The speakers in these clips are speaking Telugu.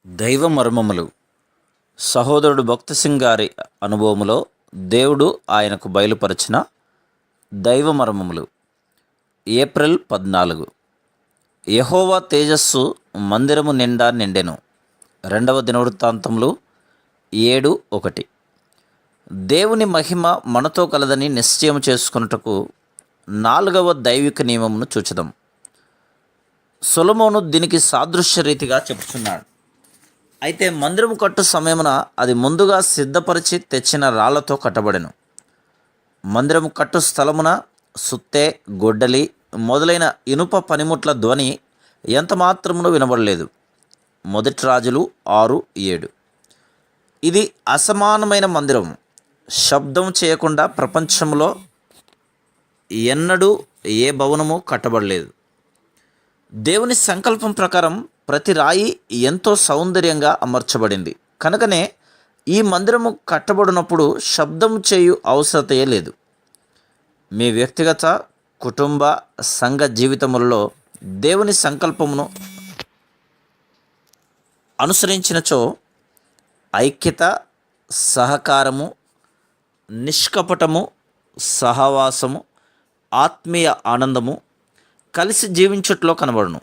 దైవ మర్మములు. సహోదరుడు భక్త సింగ్ గారి అనుభవములో దేవుడు ఆయనకు బయలుపరిచిన దైవ మర్మములు. ఏప్రిల్ 14. యెహోవా తేజస్సు మందిరము నిండా నిండెను. 2వ దినవృత్తాంతములు 7:1. దేవుని మహిమ మనతో కలదని నిశ్చయం చేసుకొనుటకు 4వ దైవిక నియమమును చూచుదాం. సొలొమోను దీనికి సాదృశ్య రీతిగా చెబుతున్నాడు. అయితే మందిరము కట్టు సమయమున అది ముందుగా సిద్ధపరిచి తెచ్చిన రాళ్లతో కట్టబడెను. మందిరము కట్టు స్థలమున సుత్తె, గొడ్డలి మొదలైన ఇనుప పనిముట్ల ధ్వని ఎంత మాత్రమును వినబడలేదు. మొదటి రాజులు 6:7. ఇది అసమానమైన మందిరం. శబ్దం చేయకుండా ప్రపంచంలో ఎన్నడూ ఏ భవనము కట్టబడలేదు. దేవుని సంకల్పం ప్రకారం ప్రతి రాయి ఎంతో సౌందర్యంగా అమర్చబడింది. కనుకనే ఈ మందిరము కట్టబడినప్పుడు శబ్దం చేయు అవసరతే లేదు. మీ వ్యక్తిగత, కుటుంబ, సంఘ జీవితములలో దేవుని సంకల్పమును అనుసరించినచో ఐక్యత, సహకారము, నిష్కపటము, సహవాసము, ఆత్మీయ ఆనందము కలిసి జీవించుట్లో కనబడును.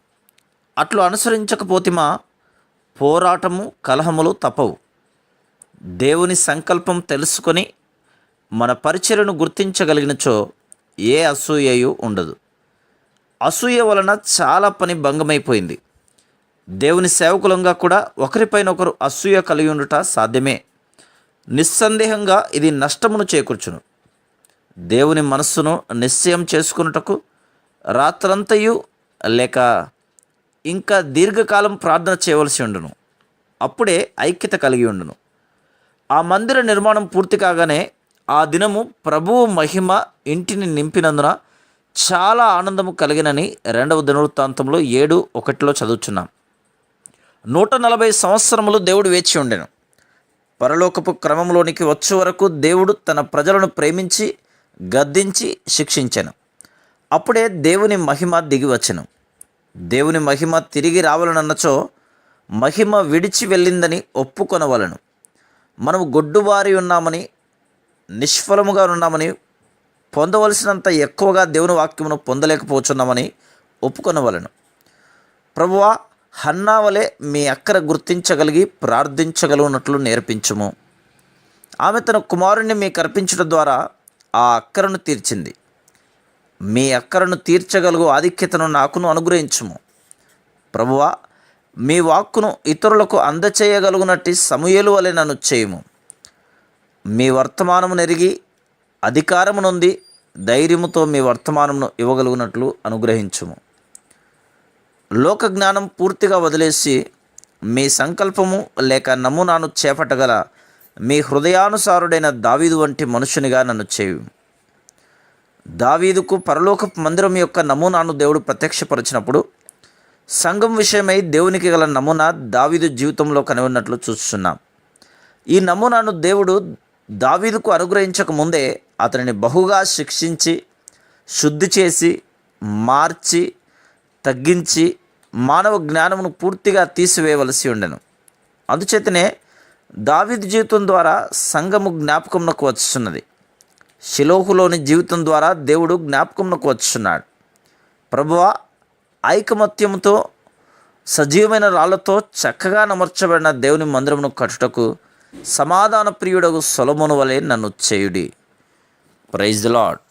అట్లు అనుసరించకపోతిమా పోరాటము, కలహములు తప్పవు. దేవుని సంకల్పం తెలుసుకొని మన పరిచర్యను గుర్తించగలిగినచో ఏ అసూయయు ఉండదు. అసూయ వలన చాలా పని భంగమైపోయింది. దేవుని సేవకులంగా కూడా ఒకరిపైన ఒకరు అసూయ కలిగి ఉండుట సాధ్యమే. నిస్సందేహంగా ఇది నష్టమును చేకూర్చును. దేవుని మనస్సును నిశ్చయం చేసుకున్నటకు రాత్రంతయు లేక ఇంకా దీర్ఘకాలం ప్రార్థన చేయవలసి ఉండును. అప్పుడే ఐక్యత కలిగి ఉండును. ఆ మందిర నిర్మాణం పూర్తి కాగానే ఆ దినము ప్రభువు మహిమ ఇంటిని నింపినందున చాలా ఆనందము కలిగినని 2వ దినవృత్తాంతంలో 7:1 చదువుచున్నాం. 140 సంవత్సరములు దేవుడు వేచి ఉండెను. పరలోకపు క్రమంలోనికి వచ్చే వరకు దేవుడు తన ప్రజలను ప్రేమించి గద్దించి శిక్షించెను. అప్పుడే దేవుని మహిమ దిగి వచ్చెను. దేవుని మహిమ తిరిగి రావాలనన్నచో మహిమ విడిచి వెళ్ళిందని ఒప్పుకొనవలను. మనము గొడ్డుబారి ఉన్నామని, నిష్ఫలముగా ఉన్నామని, పొందవలసినంత ఎక్కువగా దేవుని వాక్యమును పొందలేకపోతున్నామని ఒప్పుకొనవలను. ప్రభువా, హన్నా వలె మీ అక్కర గుర్తించగలిగి ప్రార్థించగలుగునట్లు నేర్పించుము. ఆమె తన కుమారుణ్ణి మీకు అర్పించడం ద్వారా ఆ అక్కరను తీర్చింది. మీ అక్కరను తీర్చగలుగు ఆధిక్యతను నాకును అనుగ్రహించుము. ప్రభువా, మీ వాక్కును ఇతరులకు అందచేయగలుగునట్టి సమూయేలు వలె నన్ను చేయుము. మీ వర్తమానము నెరిగి అధికారము నొంది ధైర్యముతో మీ వర్తమానమును ఇవ్వగలుగునట్లు అనుగ్రహించుము. లోక జ్ఞానం పూర్తిగా వదిలేసి మీ సంకల్పము లేక నమూనాను చేపట్టగల మీ హృదయానుసారుడైన దావీదు వంటి మనుషునిగా నన్ను చేయుము. దావీదుకు పరలోకపు మందిరం యొక్క నమూనాను దేవుడు ప్రత్యక్షపరిచినప్పుడు సంఘం విషయమై దేవునికి గల నమూనా దావీదు జీవితంలో కనుగొన్నట్లు చూస్తున్నాం. ఈ నమూనాను దేవుడు దావీదుకు అనుగ్రహించక ముందే అతనిని బహుగా శిక్షించి, శుద్ధి చేసి, మార్చి, తగ్గించి మానవ జ్ఞానమును పూర్తిగా తీసివేయవలసి ఉండెను. అందుచేతనే దావీదు జీవితం ద్వారా సంఘము జ్ఞాపకమునకు వచ్చున్నది. షిలోహులోని జీవితం ద్వారా దేవుడు జ్ఞాపకంలోకి వచ్చున్నాడు. ప్రభువా, ఐకమత్యముతో సజీవమైన రాళ్లతో చక్కగా నమర్చబడిన దేవుని మందిరమును కట్టుటకు సమాధాన ప్రియుడగు సొలొమోను వలె నన్ను చేయుడి. Praise the lord.